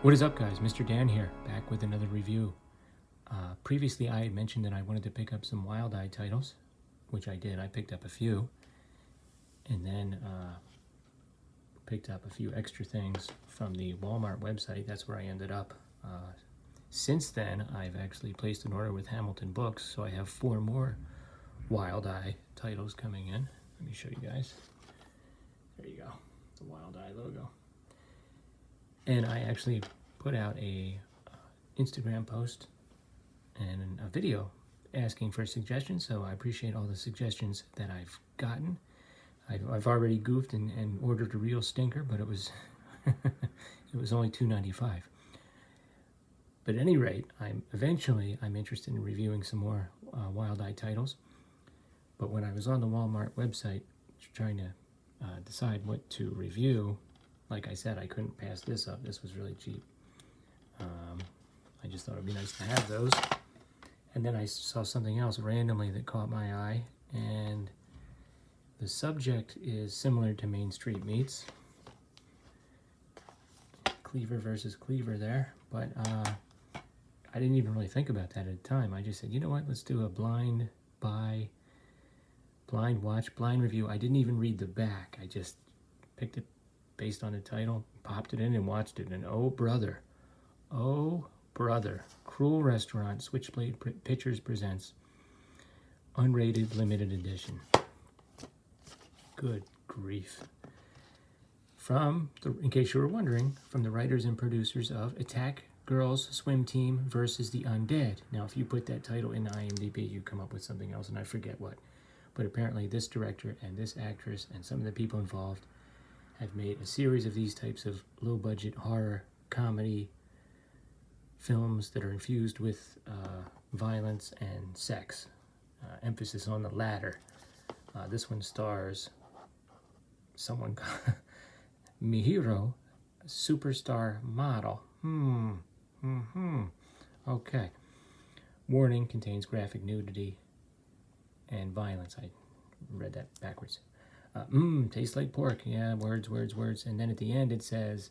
What is up, guys? Mr. Dan here, back with another review. Previously, I had mentioned that I wanted to pick up some Wild Eye titles, which I did. I picked up a few, and then picked up a few extra things from the Walmart website. That's where I ended up. Since then, I've actually placed an order with Hamilton Books, so I have 4 more Wild Eye titles coming in. Let me show you guys. There you go, the Wild Eye logo. And I actually put out a Instagram post and a video asking for suggestions, so I appreciate all the suggestions that I've gotten. I've already goofed and ordered a real stinker, but it was it was only $2.95. But at any rate, I'm interested in reviewing some more Wild Eye titles. But when I was on the Walmart website trying to decide what to review, like I said, I couldn't pass this up. This was really cheap. I just thought it would be nice to have those. And then I saw something else randomly that caught my eye, and the subject is similar to Main Street Meats. Cleaver versus Cleaver there, but I didn't even really think about that at the time. I just said, you know what, let's do a blind buy, blind watch, blind review. I didn't even read the back. I just picked it based on the title, popped it in and watched it, and oh brother, Cruel Restaurant Switchblade Pictures presents unrated limited edition. Good grief. In case you were wondering, from the writers and producers of Attack Girls Swim Team versus the Undead. Now, if you put that title in IMDb, you come up with something else, and I forget what. But apparently this director and this actress and some of the people involved have made a series of these types of low-budget horror comedy films that are infused with violence and sex. Emphasis on the latter. This one stars someone Mihiro, superstar model. Okay. Warning, contains graphic nudity and violence. I read that backwards. Tastes like pork. Yeah, words. And then at the end it says,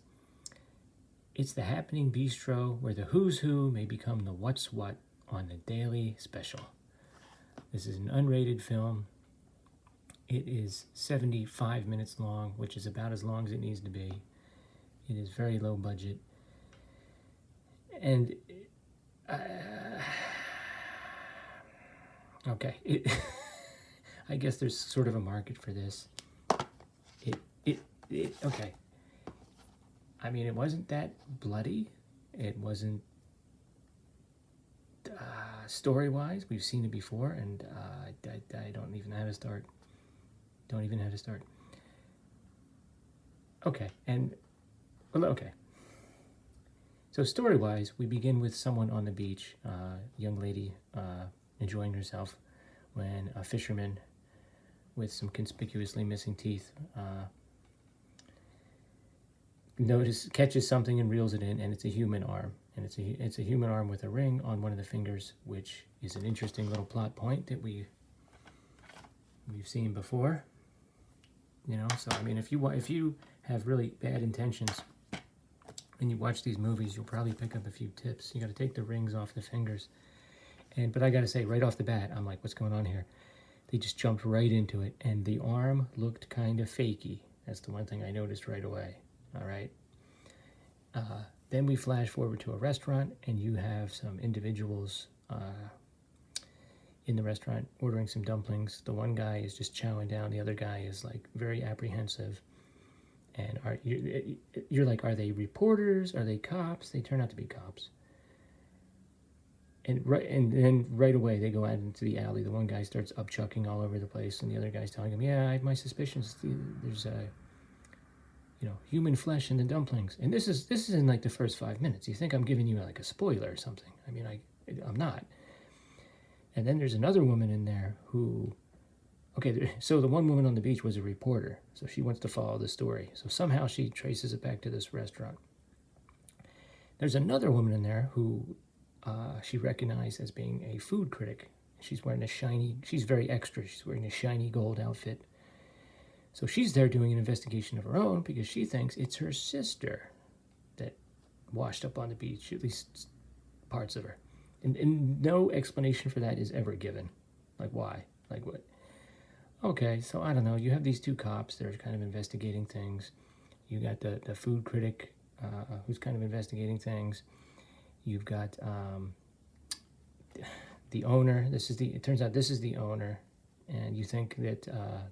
it's the happening bistro where the who's who may become the what's what on the daily special. This is an unrated film. It is 75 minutes long, which is about as long as it needs to be. It is very low budget. And, okay, I guess there's sort of a market for this. Okay. I mean, it wasn't that bloody. It wasn't story-wise. We've seen it before, and I don't even know how to start. Okay, okay. So story-wise, we begin with someone on the beach, young lady enjoying herself, when a fisherman with some conspicuously missing teeth catches something and reels it in, and it's a human arm, and it's a human arm with a ring on one of the fingers, which is an interesting little plot point that we've seen before. You know, so I mean, if you have really bad intentions and you watch these movies, you'll probably pick up a few tips. You got to take the rings off the fingers, but I got to say, right off the bat, I'm like, what's going on here? They just jumped right into it, and the arm looked kind of fakey. That's the one thing I noticed right away. All right. Then we flash forward to a restaurant, and you have some individuals in the restaurant ordering some dumplings. The one guy is just chowing down. The other guy is like very apprehensive. And you're like, are they reporters? Are they cops? They turn out to be cops. And then right away they go out into the alley. The one guy starts upchucking all over the place, and the other guy's telling him, "Yeah, I have my suspicions. There's human flesh in the dumplings." And this is in like the first 5 minutes. You think I'm giving you like a spoiler or something? I mean, I'm not. And then there's another woman in there who, so the one woman on the beach was a reporter, so she wants to follow the story. So somehow she traces it back to this restaurant. There's another woman in there who she recognized as being a food critic. She's very extra. She's wearing a shiny gold outfit. So she's there doing an investigation of her own because she thinks it's her sister that washed up on the beach, at least parts of her. And no explanation for that is ever given. Like, why? Like, what? Okay, so I don't know. You have these two cops that are kind of investigating things. You got the food critic who's kind of investigating things. You've got the owner. It turns out this is the owner, and you think that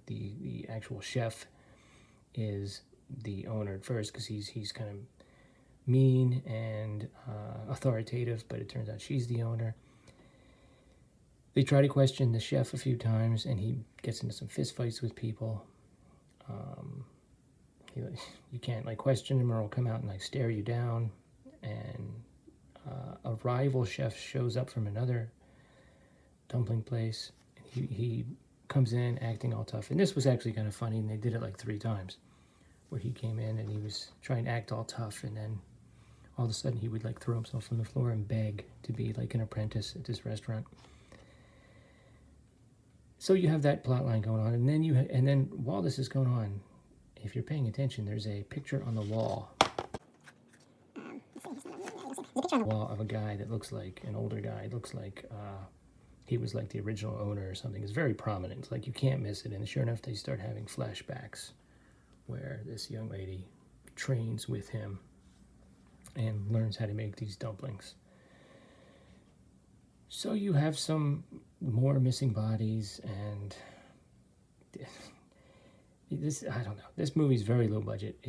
the actual chef is the owner at first because he's kind of mean and authoritative, but it turns out she's the owner. They try to question the chef a few times, and he gets into some fist fights with people. You can't like question him, or he'll come out and like stare you down. And a rival chef shows up from another dumpling place. He comes in acting all tough, and this was actually kind of funny. And they did it like 3 times, where he came in and he was trying to act all tough, and then all of a sudden he would like throw himself on the floor and beg to be like an apprentice at this restaurant. So you have that plot line going on, and then while this is going on, if you're paying attention, there's a picture on the wall. Wall of a guy that looks like an older guy. It looks like he was like the original owner or something. It's very prominent. It's like you can't miss it. And sure enough, they start having flashbacks where this young lady trains with him and learns how to make these dumplings. So you have some more missing bodies, and this, I don't know. This movie's very low budget.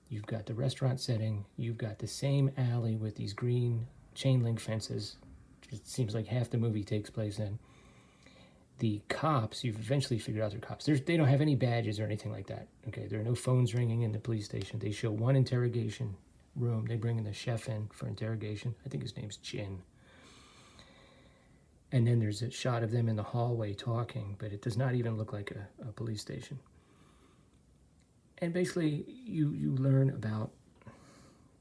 You've got the restaurant setting, you've got the same alley with these green chain link fences. It seems like half the movie takes place in. The cops, you've eventually figured out they're cops. They don't have any badges or anything like that. Okay, there are no phones ringing in the police station. They show one interrogation room. They bring in the chef in for interrogation. I think his name's Chin. And then there's a shot of them in the hallway talking, but it does not even look like a police station. And basically, you learn about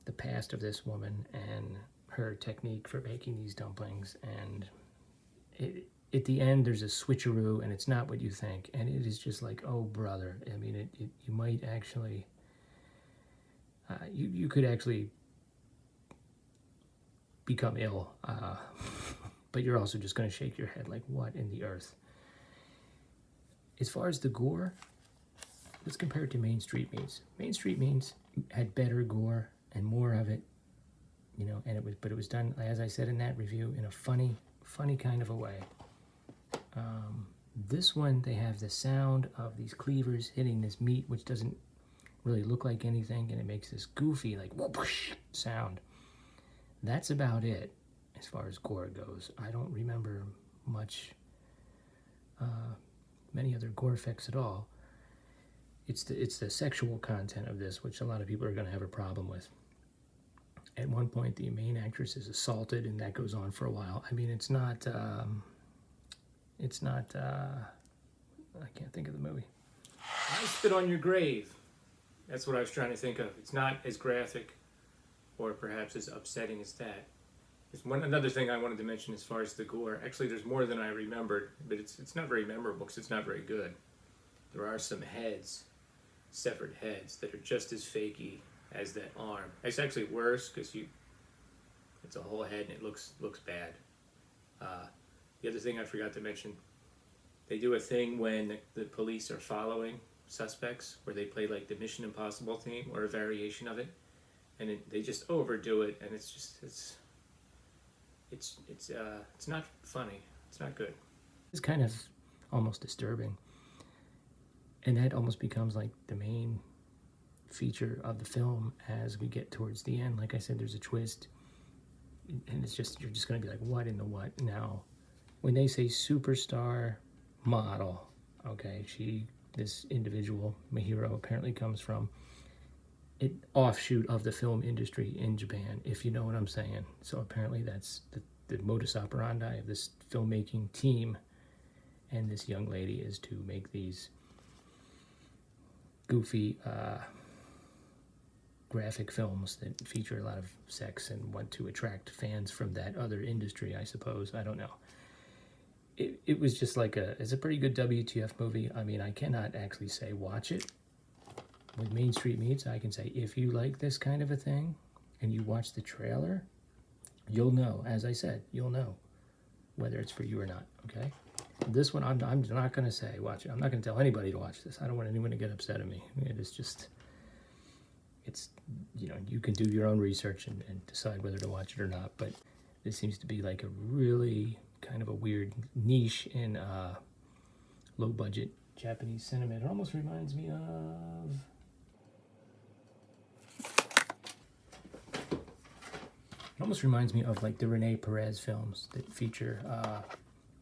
the past of this woman and her technique for making these dumplings. And at the end, there's a switcheroo, and it's not what you think. And it is just like, oh, brother. I mean, you might actually... you could actually become ill. But you're also just going to shake your head like, what in the earth? As far as the gore, let's compare it to Main Street Meats. Main Street Meats had better gore and more of it, and it was done, as I said in that review, in a funny kind of a way. This one, they have the sound of these cleavers hitting this meat, which doesn't really look like anything, and it makes this goofy, like, whoosh sound. That's about it. As far as gore goes, I don't remember many other gore effects at all. It's the sexual content of this, which a lot of people are going to have a problem with. At one point, the main actress is assaulted, and that goes on for a while. I mean, it's not, I can't think of the movie. I Spit on Your Grave. That's what I was trying to think of. It's not as graphic or perhaps as upsetting as that. Another thing I wanted to mention as far as the gore. Actually, there's more than I remembered, but it's not very memorable because it's not very good. There are some severed heads, that are just as fakey as that arm. It's actually worse because it's a whole head and it looks bad. The other thing I forgot to mention, they do a thing when the police are following suspects where they play like the Mission Impossible theme or a variation of it, and they just overdo it, and it's not funny. It's not good. It's kind of almost disturbing. And that almost becomes like the main feature of the film as we get towards the end. Like I said, there's a twist. And you're just going to be like, what in the what? Now, when they say superstar model, okay, this individual, Mahiro, apparently comes from an offshoot of the film industry in Japan, if you know what I'm saying. So apparently that's the modus operandi of this filmmaking team, and this young lady is to make these goofy graphic films that feature a lot of sex and want to attract fans from that other industry, I suppose. I don't know. It was just like it's a pretty good WTF movie. I mean, I cannot actually say watch it. With Main Street Meats, I can say if you like this kind of a thing and you watch the trailer, you'll know, as I said, you'll know whether it's for you or not, okay? This one, I'm not going to say, watch it. I'm not going to tell anybody to watch this. I don't want anyone to get upset at me. It is just, it's, you know, you can do your own research and decide whether to watch it or not, but this seems to be like a really kind of a weird niche in low-budget Japanese cinema. It almost reminds me of... It almost reminds me of like the Rene Perez films that feature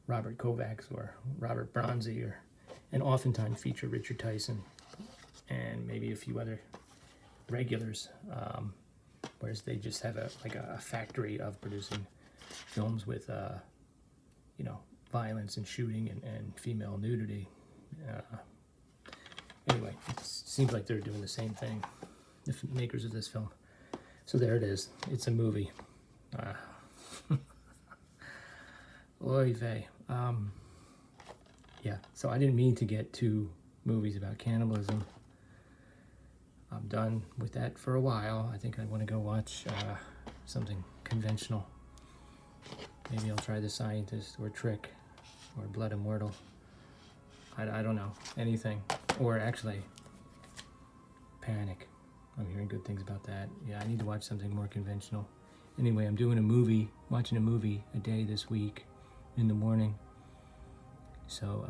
Robert Kovacs or Robert Bronzi, and oftentimes feature Richard Tyson and maybe a few other regulars, whereas they just have a factory of producing films with you know, violence and shooting and female nudity. Anyway, it seems like they're doing the same thing, the makers of this film. So there it is. It's a movie. Oy vey. Yeah, so I didn't mean to get to movies about cannibalism. I'm done with that for a while. I think I want to go watch something conventional. Maybe I'll try The Scientist or Trick or Blood Immortal. I don't know. Anything. Or actually, Panic. I'm hearing good things about that. Yeah, I need to watch something more conventional. Anyway, I'm doing watching a movie a day this week in the morning. So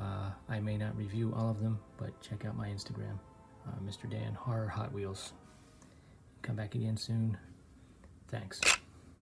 I may not review all of them, but check out my Instagram, Mr. Dan Horror Hot Wheels. Come back again soon. Thanks.